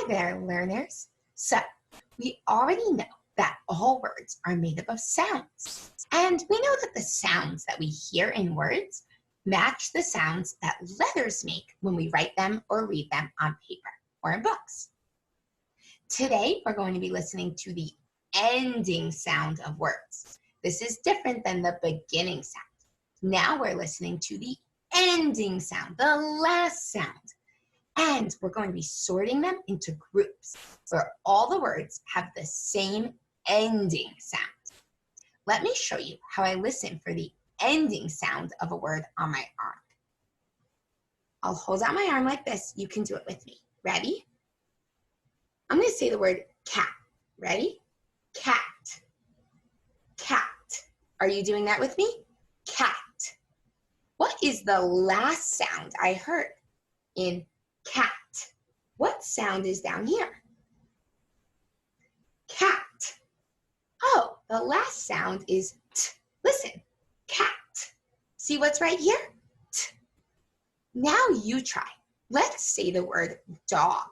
Hi there, learners. So, we already know that all words are made up of sounds. And we know that the sounds that we hear in words match the sounds that letters make when we write them or read them on paper or in books. Today, we're going to be listening to the ending sound of words. This is different than the beginning sound. Now we're listening to the ending sound, the last sound. And we're going to be sorting them into groups where all the words have the same ending sound. Let me show you how I listen for the ending sound of a word on my arm. I'll hold out my arm like this. You can do it with me. Ready? I'm going to say the word cat. Ready? Cat. Cat. Are you doing that with me? Cat. What is the last sound I heard in cat? What sound is down here? Cat. Oh, the last sound is t. Listen, cat. See what's right here? T. Now you try. Let's say the word dog.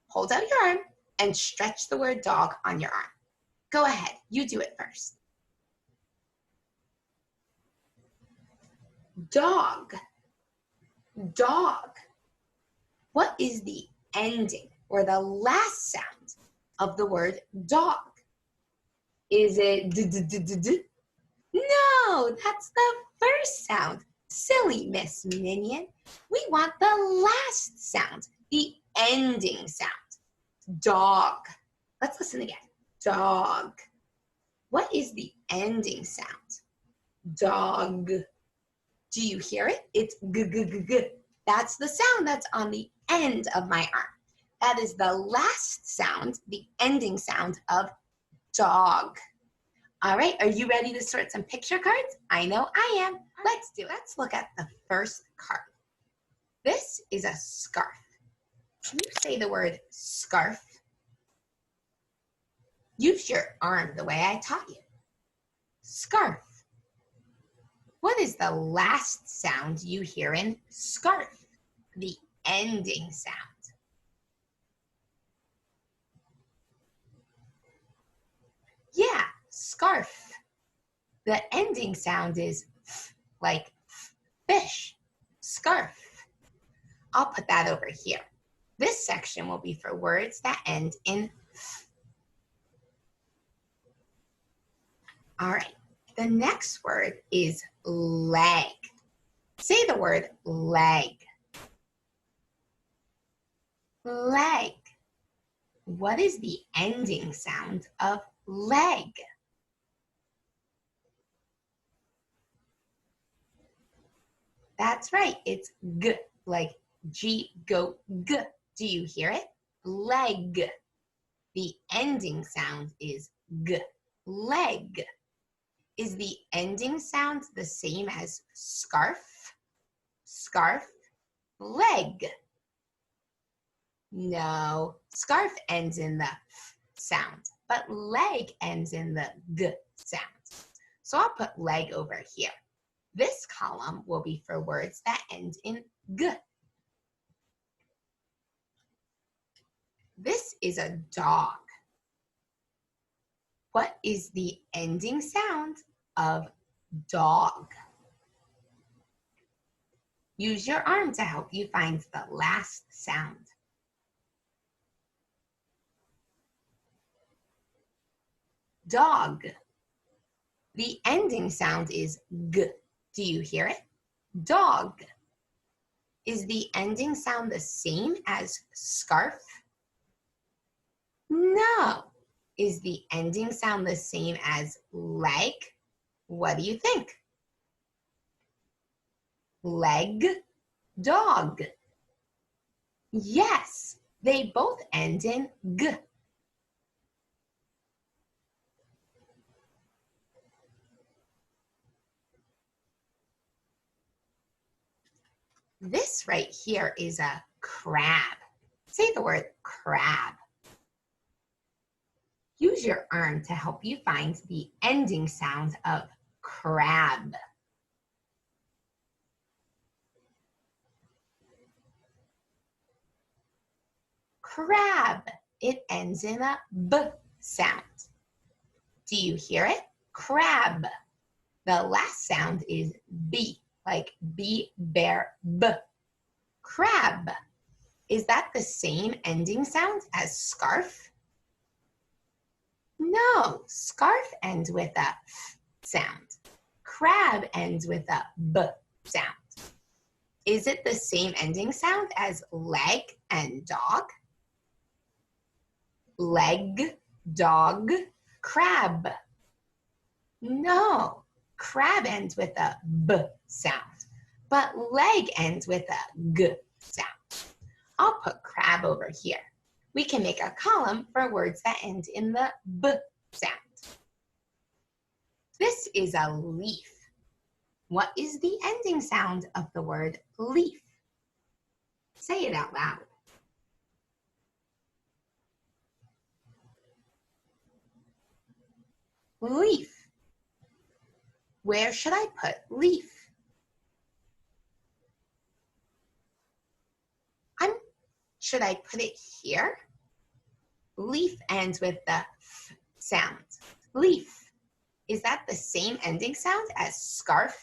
Hold out your arm and stretch the word dog on your arm. Go ahead, you do it first. Dog. Dog. What is the ending or the last sound of the word dog? Is it d-d-d-d-d? No, that's the first sound. Silly Miss Minion. We want the last sound, the ending sound. Dog. Let's listen again. Dog. What is the ending sound? Dog. Do you hear it? It's g-g-g-g. That's the sound that's on the end of my arm. That is the last sound, the ending sound of dog. All right, are you ready to sort some picture cards? I know I am. Let's do it. Let's look at the first card. This is a scarf. Can you say the word scarf? Use your arm the way I taught you. Scarf. What is the last sound you hear in scarf? The ending sound. Yeah, scarf. The ending sound is f, like fish. Scarf. I'll put that over here. This section will be for words that end in f. All right. The next word is leg. Say the word leg. Leg. What is the ending sound of leg? That's right. It's g, like G, go, g. Do you hear it? Leg. The ending sound is g. Leg. Is the ending sound the same as scarf? Scarf. Leg. No, scarf ends in the f sound, but leg ends in the g sound. So I'll put leg over here. This column will be for words that end in g. This is a dog. What is the ending sound of dog? Use your arm to help you find the last sound. Dog. The ending sound is g. Do you hear it? Dog. Is the ending sound the same as scarf? No. Is the ending sound the same as leg? What do you think? Leg, dog. Yes, they both end in g. This right here is a crab. Say the word crab. Use your arm to help you find the ending sound of crab. Crab. It ends in a B sound. Do you hear it? Crab. The last sound is B, like B, bear, B. Crab. Is that the same ending sound as scarf? No, scarf ends with a F sound. Crab ends with a B sound. Is it the same ending sound as leg and dog? Leg, dog, crab. No, crab ends with a B sound, but leg ends with a G sound. I'll put crab over here. We can make a column for words that end in the B sound. This is a leaf. What is the ending sound of the word leaf? Say it out loud. Leaf. Where should I put leaf? Should I put it here? Leaf ends with the F sound. Leaf. Is that the same ending sound as scarf?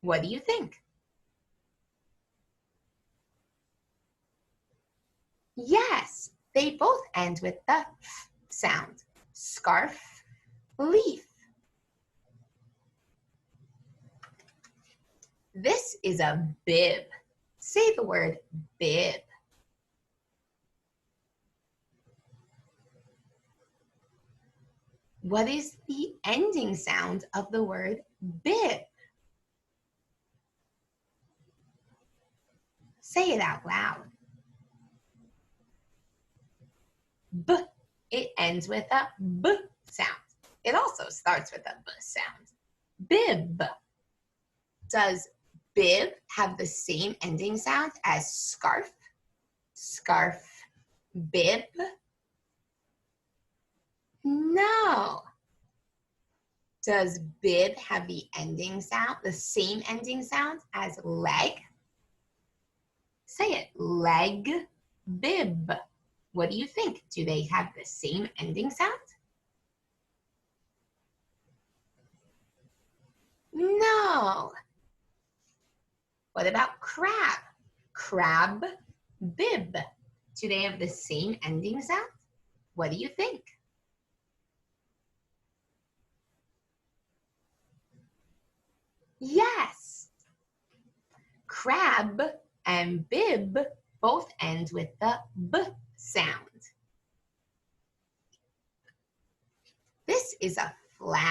What do you think? Yes, they both end with the F sound. Scarf, leaf. This is a bib. Say the word bib. What is the ending sound of the word bib? Say it out loud. B. It ends with a B sound. It also starts with a B sound. Bib. Does bib have the same ending sound as scarf? Scarf, bib? No. Does bib have the ending sound, the same ending sound as leg? Say it, leg, bib. What do you think? Do they have the same ending sound? No. What about crab? Crab, bib. Do they have the same ending sound? What do you think? Yes. Crab and bib both end with the B sound. This is a flag.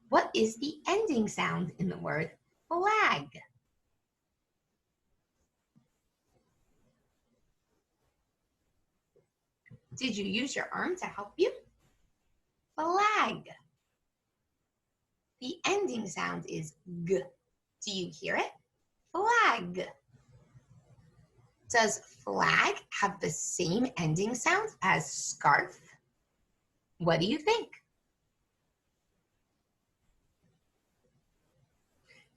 What is the ending sound in the word flag? Did you use your arm to help you? Flag. The ending sound is G. Do you hear it? Flag. Does flag have the same ending sound as scarf? What do you think?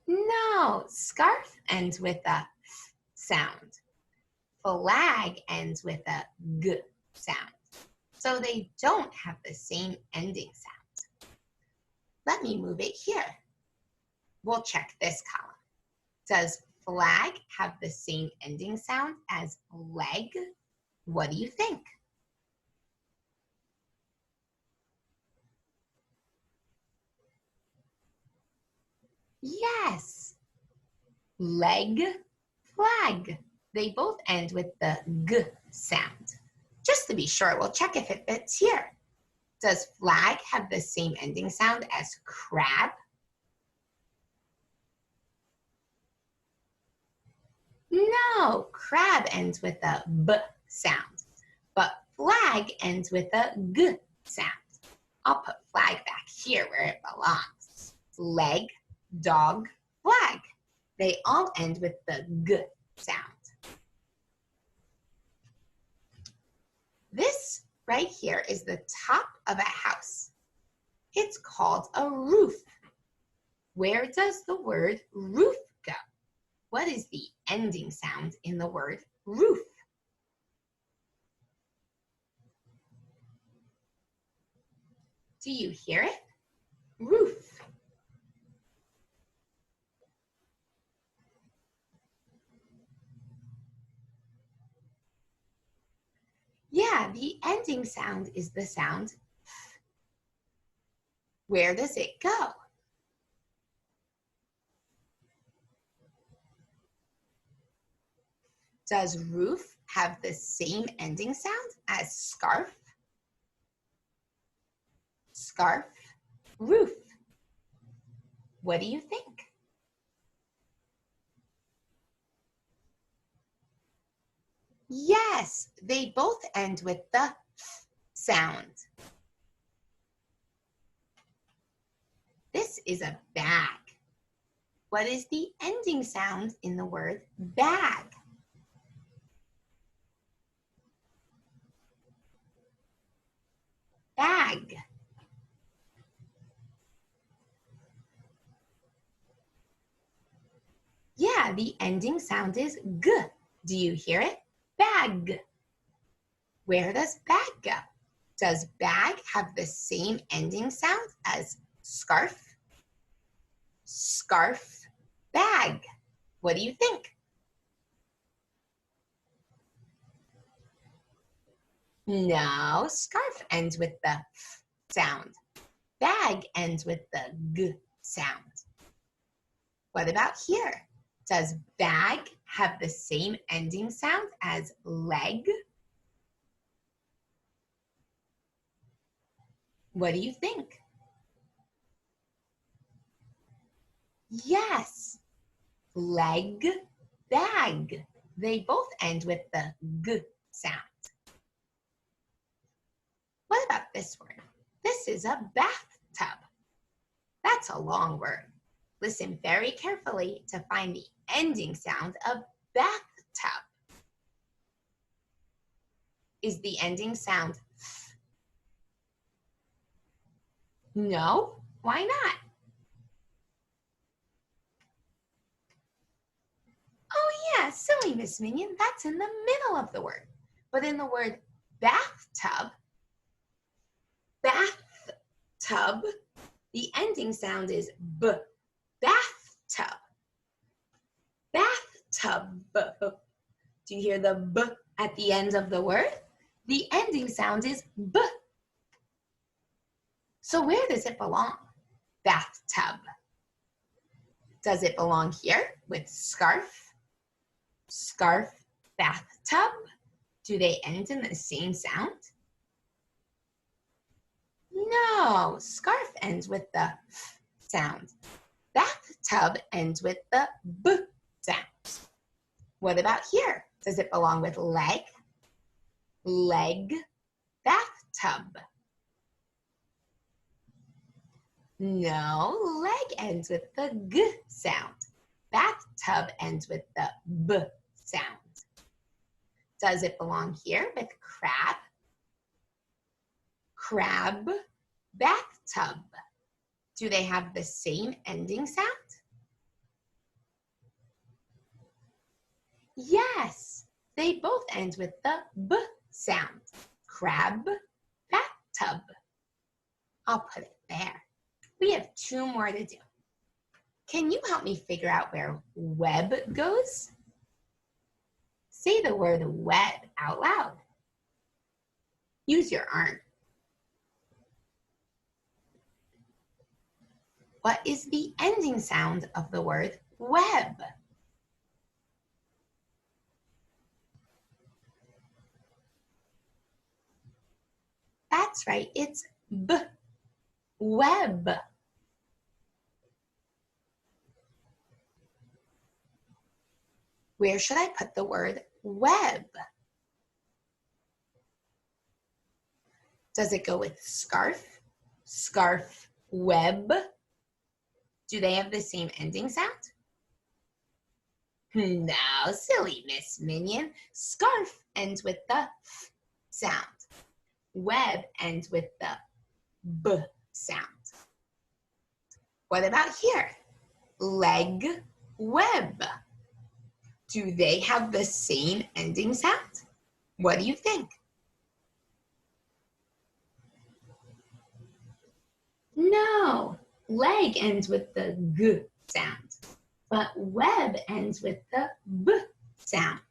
No, scarf ends with a F sound. Flag ends with a G sound. So they don't have the same ending sound. Let me move it here. We'll check this column. Does flag have the same ending sound as leg? What do you think? Yes. Leg, flag. They both end with the G sound. Just to be sure, we'll check if it fits here. Does flag have the same ending sound as crab? No, crab ends with a B sound, but flag ends with a G sound. I'll put flag back here where it belongs. Leg, dog, flag. They all end with the G sound. This right here is the top of a house. It's called a roof. Where does the word roof go? What is the ending sound in the word roof? Do you hear it? Roof. Yeah, the ending sound is the sound. Where does it go? Does roof have the same ending sound as scarf? Scarf, roof. What do you think? Yes, they both end with the sound. This is a bag. What is the ending sound in the word bag? Bag. Yeah, the ending sound is g. Do you hear it? Bag. Where does bag go? Does bag have the same ending sound as scarf? Scarf, bag. What do you think? No, scarf ends with the f sound. Bag ends with the g sound. What about here? Does bag have the same ending sound as leg? What do you think? Yes, leg, bag. They both end with the g sound. What about this word? This is a bathtub. That's a long word. Listen very carefully to find the ending sound of bathtub. Is the ending sound th? No? Why not? Oh yeah, silly Miss Minion, that's in the middle of the word. But in the word bathtub, bathtub, the ending sound is b. Bathtub. Bathtub. Do you hear the b at the end of the word? The ending sound is b. So where does it belong? Bathtub. Does it belong here with scarf? Scarf, bathtub? Do they end in the same sound? No, scarf ends with the f sound. Bathtub ends with the b sound. What about here? Does it belong with leg? Leg, bathtub. No, leg ends with the g sound. Bathtub ends with the b sound. Does it belong here with crab? Crab, bathtub. Do they have the same ending sound? Yes, they both end with the b sound. Crab, bathtub. I'll put it there. We have 2 more to do. Can you help me figure out where web goes? Say the word web out loud. Use your arm. What is the ending sound of the word web? That's right, it's b. Web. Where should I put the word web? Does it go with scarf? Scarf, web? Do they have the same ending sound? No, silly Miss Minion. Scarf ends with the f sound. Web ends with the b sound. What about here? Leg, web. Do they have the same ending sound? What do you think? No, leg ends with the G sound, but web ends with the B sound.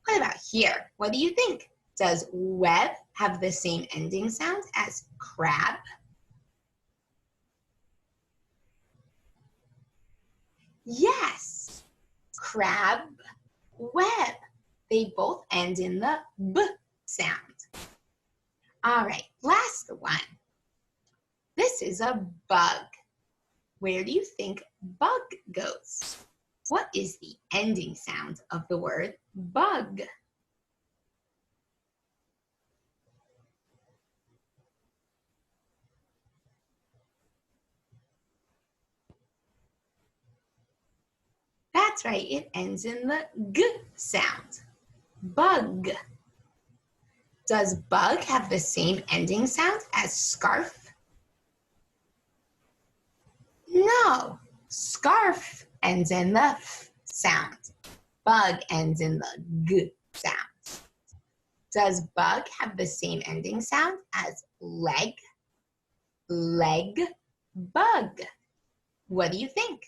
What about here? What do you think? Does web have the same ending sound as crab? Yes, crab, web. They both end in the B sound. All right, last one. This is a bug. Where do you think bug goes? What is the ending sound of the word bug? That's right, it ends in the G sound. Bug. Does bug have the same ending sound as scarf? No, scarf ends in the F sound. Bug ends in the G sound. Does bug have the same ending sound as leg? Leg, bug. What do you think?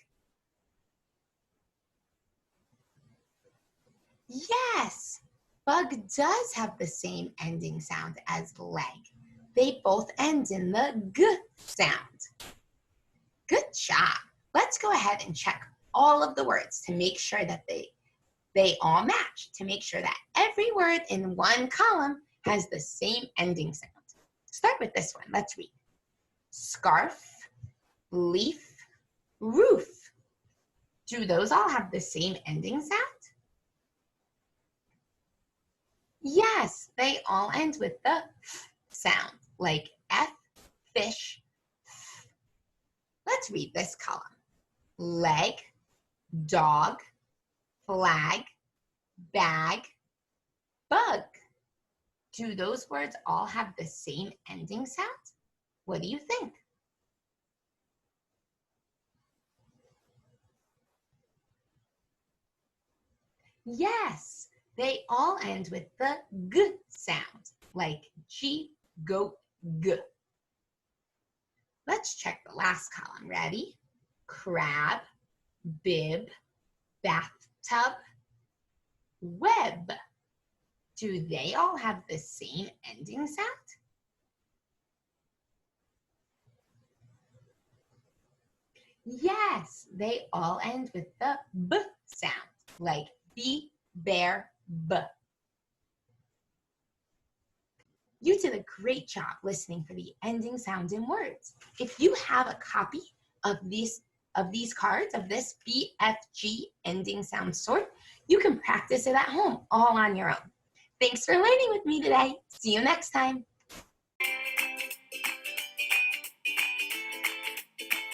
Yes, bug does have the same ending sound as leg. They both end in the G sound. Good job. Let's go ahead and check all of the words to make sure that they all match, to make sure that every word in one column has the same ending sound. Start with this one. Let's read. Scarf, leaf, roof. Do those all have the same ending sound? Yes, they all end with the F sound, like F, fish, F. Let's read this column. Leg, dog, flag, bag, bug. Do those words all have the same ending sound? What do you think? Yes, they all end with the G sound, like G, goat, G. Let's check the last column. Ready? Crab, bib, bathtub, web. Do they all have the same ending sound? Yes, they all end with the B sound, like bee, bear, B. You did a great job listening for the ending sounds in words. If you have a copy of these cards, of this BFG ending sound sort, you can practice it at home all on your own. Thanks for learning with me today. See you next time.